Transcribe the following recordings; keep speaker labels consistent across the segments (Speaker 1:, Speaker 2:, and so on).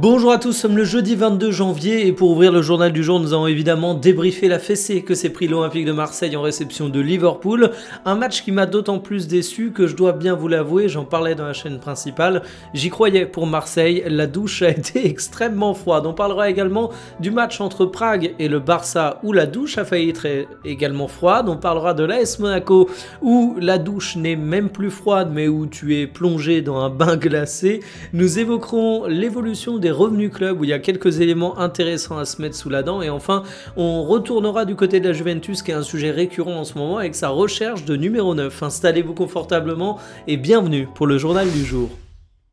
Speaker 1: Bonjour à tous, nous sommes le jeudi 22 janvier et pour ouvrir le journal du jour, nous allons évidemment débriefer la fessée que s'est pris l'Olympique de Marseille en réception de Liverpool. Un match qui m'a d'autant plus déçu que je dois bien vous l'avouer, j'en parlais dans la chaîne principale, j'y croyais pour Marseille, la douche a été extrêmement froide. On parlera également du match entre Prague et le Barça où la douche a failli être également froide. On parlera de l'AS Monaco où la douche n'est même plus froide mais où tu es plongé dans un bain glacé. Nous évoquerons l'évolution des revenus club où il y a quelques éléments intéressants à se mettre sous la dent et enfin on retournera du côté de la Juventus qui est un sujet récurrent en ce moment avec sa recherche de numéro 9. Installez-vous confortablement et bienvenue pour le journal du jour.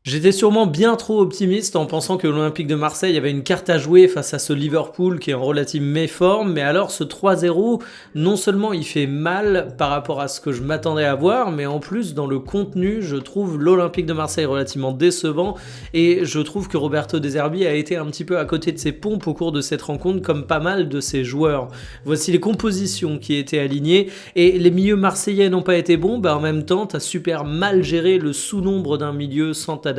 Speaker 1: J'étais sûrement bien trop optimiste en pensant que l'Olympique de Marseille avait une carte à jouer face à ce Liverpool qui est en relative méforme, mais alors ce 3-0, non seulement il fait mal par rapport à ce que je m'attendais à voir, mais en plus dans le contenu, je trouve l'Olympique de Marseille relativement décevant et je trouve que Roberto De Zerbi a été un petit peu à côté de ses pompes au cours de cette rencontre comme pas mal de ses joueurs. Voici les compositions qui étaient alignées et les milieux marseillais n'ont pas été bons, en même temps t'as super mal géré le sous-nombre d'un milieu sans t'adapter.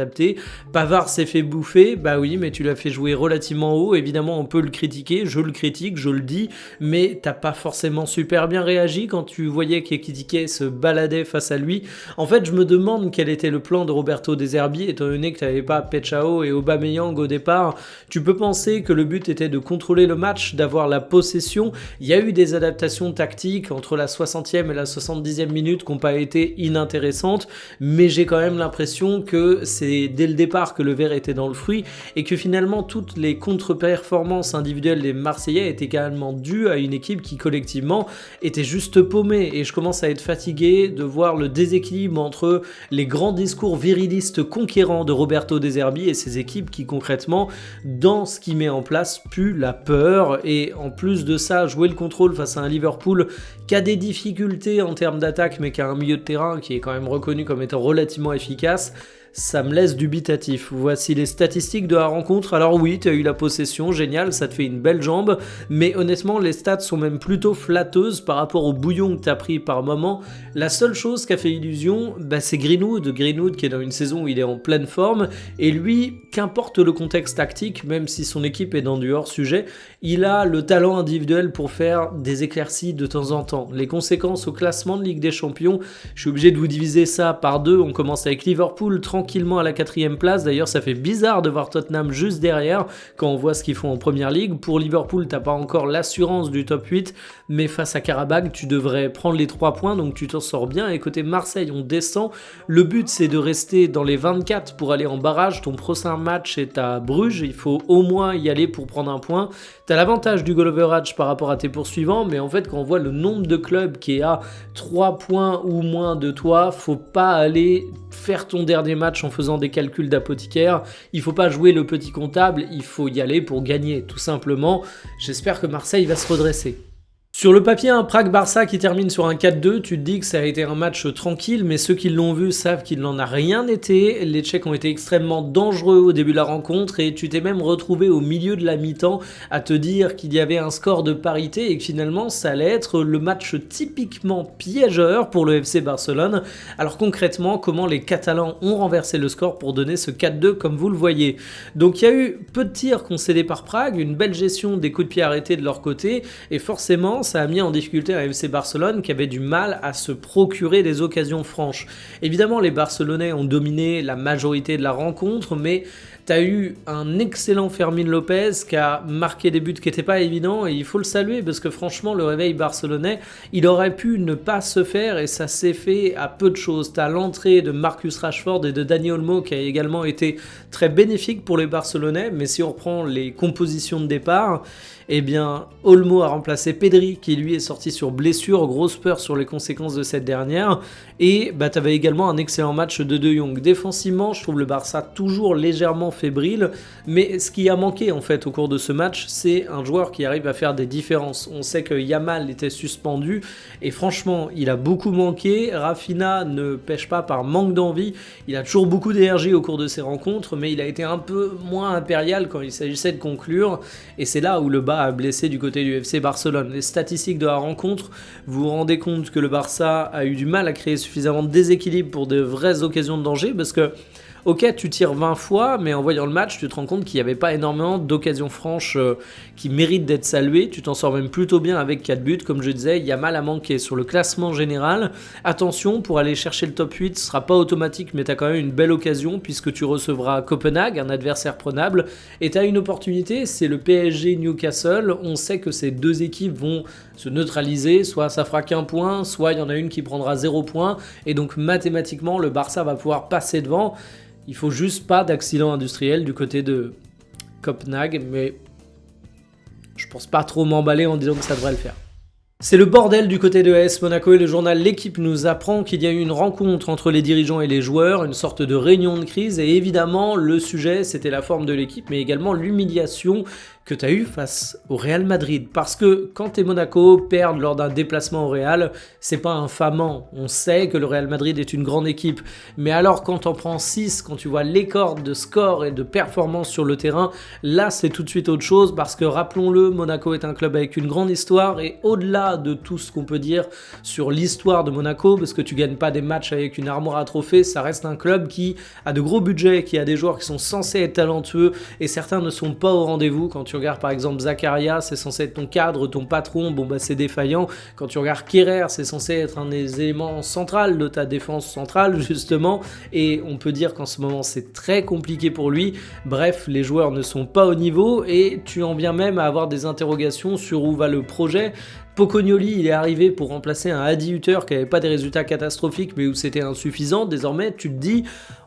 Speaker 1: Pavard s'est fait bouffer, bah oui, mais tu l'as fait jouer relativement haut, évidemment on peut le critiquer, je le critique, je le dis, mais t'as pas forcément super bien réagi quand tu voyais qu'Ekitike se baladait face à lui. En fait, je me demande quel était le plan de Roberto De Zerbi, étant donné que t'avais pas Pechao et Aubameyang au départ. Tu peux penser que le but était de contrôler le match, d'avoir la possession. Il y a eu des adaptations tactiques entre la 60e et la 70e minute qui n'ont pas été inintéressantes, mais j'ai quand même l'impression que c'est dès le départ que le verre était dans le fruit et que finalement toutes les contre-performances individuelles des Marseillais étaient carrément dues à une équipe qui collectivement était juste paumée et je commence à être fatigué de voir le déséquilibre entre les grands discours virilistes conquérants de Roberto De Zerbi et ses équipes qui concrètement dans ce qu'il met en place puent la peur et en plus de ça jouer le contrôle face à un Liverpool qui a des difficultés en termes d'attaque mais qui a un milieu de terrain qui est quand même reconnu comme étant relativement efficace. Ça me laisse dubitatif. Voici les statistiques de la rencontre. Alors oui, tu as eu la possession, génial, ça te fait une belle jambe, mais honnêtement, les stats sont même plutôt flatteuses par rapport au bouillon que tu as pris par moment. La seule chose qui a fait illusion, c'est Greenwood qui est dans une saison où il est en pleine forme, et lui, qu'importe le contexte tactique, même si son équipe est dans du hors-sujet, il a le talent individuel pour faire des éclaircies de temps en temps. Les conséquences au classement de Ligue des Champions, je suis obligé de vous diviser ça par deux. On commence avec Liverpool, tranquillement à la 4e place. D'ailleurs, ça fait bizarre de voir Tottenham juste derrière quand on voit ce qu'ils font en première ligue. Pour Liverpool, t'as pas encore l'assurance du top 8, mais face à Karabakh, tu devrais prendre les 3 points, donc tu t'en sors bien. Et côté Marseille, on descend. Le but, c'est de rester dans les 24 pour aller en barrage. Ton prochain match est à Bruges. Il faut au moins y aller pour prendre un point. T'as l'avantage du goal average par rapport à tes poursuivants, mais en fait, quand on voit le nombre de clubs qui est à 3 points ou moins de toi, faut pas aller faire ton dernier match en faisant des calculs d'apothicaire. Il faut pas jouer le petit comptable, il faut y aller pour gagner, tout simplement. J'espère que Marseille va se redresser. Sur le papier, un Prague-Barça qui termine sur un 4-2, tu te dis que ça a été un match tranquille, mais ceux qui l'ont vu savent qu'il n'en a rien été. Les Tchèques ont été extrêmement dangereux au début de la rencontre et tu t'es même retrouvé au milieu de la mi-temps à te dire qu'il y avait un score de parité et que finalement ça allait être le match typiquement piégeur pour le FC Barcelone. Alors concrètement, comment les Catalans ont renversé le score pour donner ce 4-2 comme vous le voyez. Donc il y a eu peu de tirs concédés par Prague, une belle gestion des coups de pied arrêtés de leur côté et forcément ça a mis en difficulté un FC Barcelone qui avait du mal à se procurer des occasions franches. Évidemment, les Barcelonais ont dominé la majorité de la rencontre, mais t'as eu un excellent Fermín López qui a marqué des buts qui n'étaient pas évidents et il faut le saluer parce que franchement le réveil barcelonais il aurait pu ne pas se faire et ça s'est fait à peu de choses. T'as l'entrée de Marcus Rashford et de Dani Olmo qui a également été très bénéfique pour les Barcelonais, mais si on reprend les compositions de départ, eh bien Olmo a remplacé Pedri qui lui est sorti sur blessure, grosse peur sur les conséquences de cette dernière et t'avais également un excellent match de De Jong. Défensivement, je trouve le Barça toujours légèrement fébrile, mais ce qui a manqué en fait au cours de ce match, c'est un joueur qui arrive à faire des différences. On sait que Yamal était suspendu et franchement, il a beaucoup manqué. Rafinha ne pêche pas par manque d'envie, il a toujours beaucoup d'énergie au cours de ses rencontres, mais il a été un peu moins impérial quand il s'agissait de conclure et c'est là où le bas a blessé du côté du FC Barcelone. Les statistiques de la rencontre, vous vous rendez compte que le Barça a eu du mal à créer suffisamment de déséquilibre pour de vraies occasions de danger parce que Ok, tu tires 20 fois, mais en voyant le match, tu te rends compte qu'il n'y avait pas énormément d'occasions franches qui méritent d'être saluées. Tu t'en sors même plutôt bien avec 4 buts. Comme je disais, il y a mal à manquer sur le classement général. Attention, pour aller chercher le top 8, ce ne sera pas automatique, mais tu as quand même une belle occasion puisque tu recevras Copenhague, un adversaire prenable, et tu as une opportunité, c'est le PSG Newcastle. On sait que ces deux équipes vont se neutraliser, soit ça fera qu'un point, soit il y en a une qui prendra 0 point, et donc mathématiquement le Barça va pouvoir passer devant. Il faut juste pas d'accident industriel du côté de Copenhague, mais je pense pas trop m'emballer en disant que ça devrait le faire. C'est le bordel du côté de AS Monaco et le journal L'Équipe nous apprend qu'il y a eu une rencontre entre les dirigeants et les joueurs, une sorte de réunion de crise, et évidemment le sujet c'était la forme de l'équipe mais également l'humiliation que tu as eu face au Real Madrid. Parce que quand tes Monaco perdent lors d'un déplacement au Real, c'est pas infamant. On sait que le Real Madrid est une grande équipe. Mais alors quand t'en prends 6, quand tu vois l'écart de score et de performance sur le terrain, là c'est tout de suite autre chose parce que rappelons-le, Monaco est un club avec une grande histoire et au-delà de tout ce qu'on peut dire sur l'histoire de Monaco, parce que tu gagnes pas des matchs avec une armoire à trophées, ça reste un club qui a de gros budgets, qui a des joueurs qui sont censés être talentueux et certains ne sont pas au rendez-vous. Quand tu regardes par exemple Zakaria, c'est censé être ton cadre, ton patron, bon bah c'est défaillant. Quand tu regardes Kerrer, c'est censé être un des éléments centraux de ta défense centrale justement, et on peut dire qu'en ce moment c'est très compliqué pour lui. Bref, les joueurs ne sont pas au niveau et tu en viens même à avoir des interrogations sur où va le projet. Pocognoli, il est arrivé pour remplacer un Adi Hütter qui n'avait pas des résultats catastrophiques mais où c'était insuffisant. Désormais, tu te dis,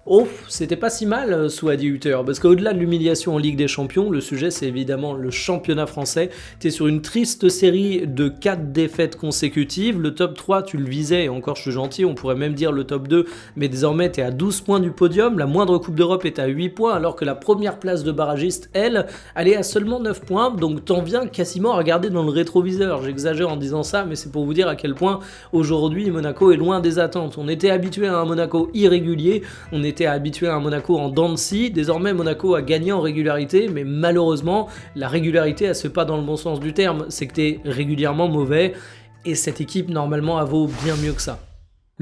Speaker 1: oh, c'était pas si mal sous Adi Hütter. Parce qu'au-delà de l'humiliation en Ligue des Champions, le sujet c'est évidemment le championnat français. Tu es sur une triste série de 4 défaites consécutives. Le top 3, tu le visais, et encore je suis gentil, on pourrait même dire le top 2, mais désormais tu es à 12 points du podium. La moindre Coupe d'Europe est à 8 points, alors que la première place de barragiste, elle est à seulement 9 points. Donc t'en viens quasiment à regarder dans le rétroviseur. J'exagère en disant ça, mais c'est pour vous dire à quel point aujourd'hui Monaco est loin des attentes. On était habitué à un Monaco irrégulier, on était habitué à un Monaco en dents de scie. Désormais Monaco a gagné en régularité, mais malheureusement la régularité elle se fait pas dans le bon sens du terme, c'est que tu es régulièrement mauvais et cette équipe normalement elle vaut bien mieux que ça.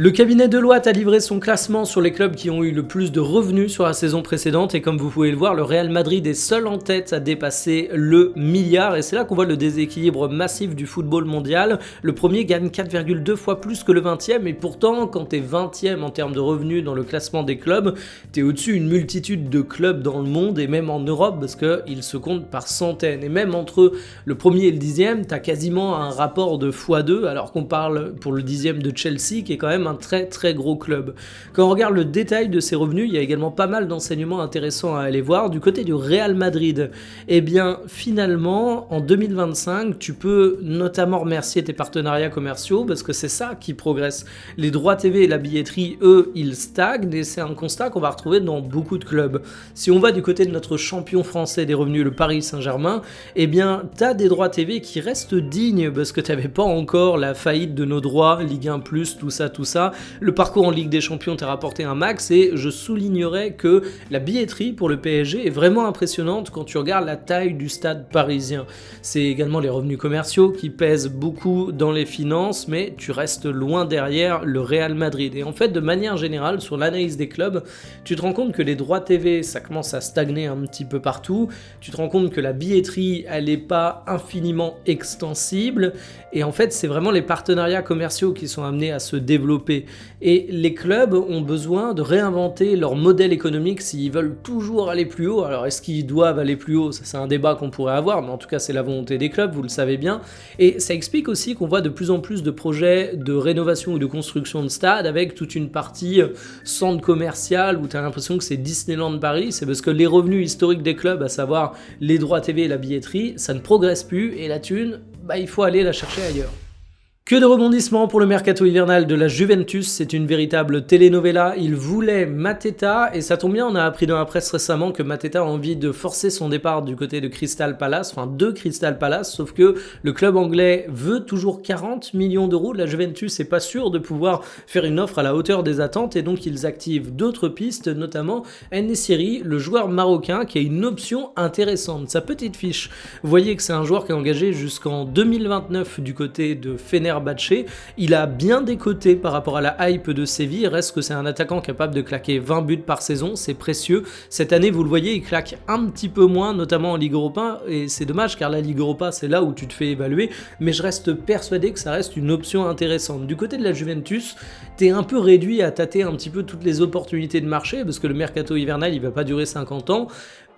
Speaker 1: Le cabinet Deloitte a livré son classement sur les clubs qui ont eu le plus de revenus sur la saison précédente et comme vous pouvez le voir, le Real Madrid est seul en tête à dépasser le milliard et c'est là qu'on voit le déséquilibre massif du football mondial. Le premier gagne 4,2 fois plus que le 20e et pourtant quand t'es 20e en termes de revenus dans le classement des clubs, t'es au-dessus une multitude de clubs dans le monde et même en Europe parce qu'ils se comptent par centaines et même entre le premier et le 10e, t'as quasiment un rapport de x2 alors qu'on parle pour le 10e de Chelsea qui est quand même un très très gros club. Quand on regarde le détail de ses revenus, il y a également pas mal d'enseignements intéressants à aller voir. Du côté du Real Madrid, eh bien finalement en 2025, tu peux notamment remercier tes partenariats commerciaux parce que c'est ça qui progresse. Les droits TV et la billetterie, eux, ils stagnent et c'est un constat qu'on va retrouver dans beaucoup de clubs. Si on va du côté de notre champion français des revenus, le Paris Saint-Germain, eh bien t'as des droits TV qui restent dignes parce que t'avais pas encore la faillite de nos droits, Ligue 1+, tout ça. Le parcours en Ligue des Champions t'a rapporté un max et je soulignerais que la billetterie pour le PSG est vraiment impressionnante quand tu regardes la taille du stade parisien. C'est également les revenus commerciaux qui pèsent beaucoup dans les finances, mais tu restes loin derrière le Real Madrid. Et en fait, de manière générale, sur l'analyse des clubs, tu te rends compte que les droits TV, ça commence à stagner un petit peu partout. Tu te rends compte que la billetterie, elle n'est pas infiniment extensible. Et en fait, c'est vraiment les partenariats commerciaux qui sont amenés à se développer. Et les clubs ont besoin de réinventer leur modèle économique s'ils veulent toujours aller plus haut. Alors est-ce qu'ils doivent aller plus haut? Ça c'est un débat qu'on pourrait avoir, mais en tout cas c'est la volonté des clubs, vous le savez bien. Et ça explique aussi qu'on voit de plus en plus de projets de rénovation ou de construction de stades avec toute une partie centre commercial où tu as l'impression que c'est Disneyland Paris. C'est parce que les revenus historiques des clubs, à savoir les droits TV et la billetterie, ça ne progresse plus et la thune, il faut aller la chercher ailleurs. Que de rebondissements pour le mercato hivernal de la Juventus, c'est une véritable telenovela. Il voulait Mateta et ça tombe bien, on a appris dans la presse récemment que Mateta a envie de forcer son départ du côté de Crystal Palace, enfin de Crystal Palace, sauf que le club anglais veut toujours 40 millions d'euros. La Juventus n'est pas sûre de pouvoir faire une offre à la hauteur des attentes et donc ils activent d'autres pistes, notamment En-Nesyri, le joueur marocain qui a une option intéressante. Sa petite fiche, vous voyez que c'est un joueur qui est engagé jusqu'en 2029 du côté de Fenerbahçe Fenerbahçe. Il a bien décoté par rapport à la hype de Séville. Il reste que c'est un attaquant capable de claquer 20 buts par saison, c'est précieux. Cette année, vous le voyez, il claque un petit peu moins, notamment en Ligue Europa, et c'est dommage car la Ligue Europa, c'est là où tu te fais évaluer, mais je reste persuadé que ça reste une option intéressante. Du côté de la Juventus, t'es un peu réduit à tâter un petit peu toutes les opportunités de marché, parce que le mercato hivernal, il va pas durer 50 ans,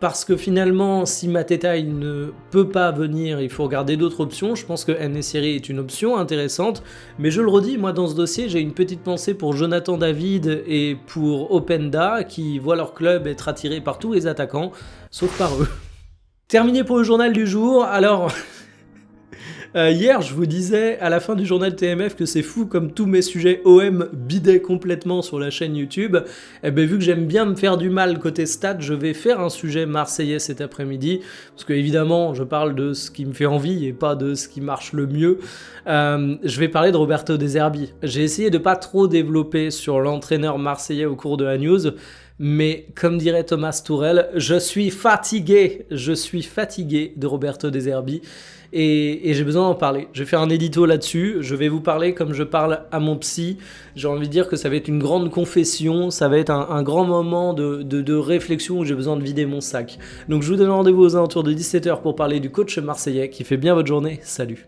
Speaker 1: parce que finalement, si Mateta il ne peut pas venir, il faut regarder d'autres options. Je pense que En-Nesyri est une option intéressante, mais je le redis, moi dans ce dossier, j'ai une petite pensée pour Jonathan David et pour Openda, qui voient leur club être attiré par tous les attaquants, sauf par eux. Terminé pour le journal du jour, alors... hier, je vous disais à la fin du journal TMF que c'est fou comme tous mes sujets OM bidaient complètement sur la chaîne YouTube. Et bien vu que j'aime bien me faire du mal côté stats, je vais faire un sujet marseillais cet après-midi. Parce que évidemment, je parle de ce qui me fait envie et pas de ce qui marche le mieux. Je vais parler de Roberto De Zerbi. J'ai essayé de pas trop développer sur l'entraîneur marseillais au cours de la news. Mais comme dirait Thomas Tourel, je suis fatigué de Roberto De Zerbi et j'ai besoin d'en parler. Je vais faire un édito là-dessus, je vais vous parler comme je parle à mon psy. J'ai envie de dire que ça va être une grande confession, ça va être un grand moment de réflexion où j'ai besoin de vider mon sac. Donc je vous donne rendez-vous aux alentours de 17h pour parler du coach marseillais qui fait bien votre journée. Salut.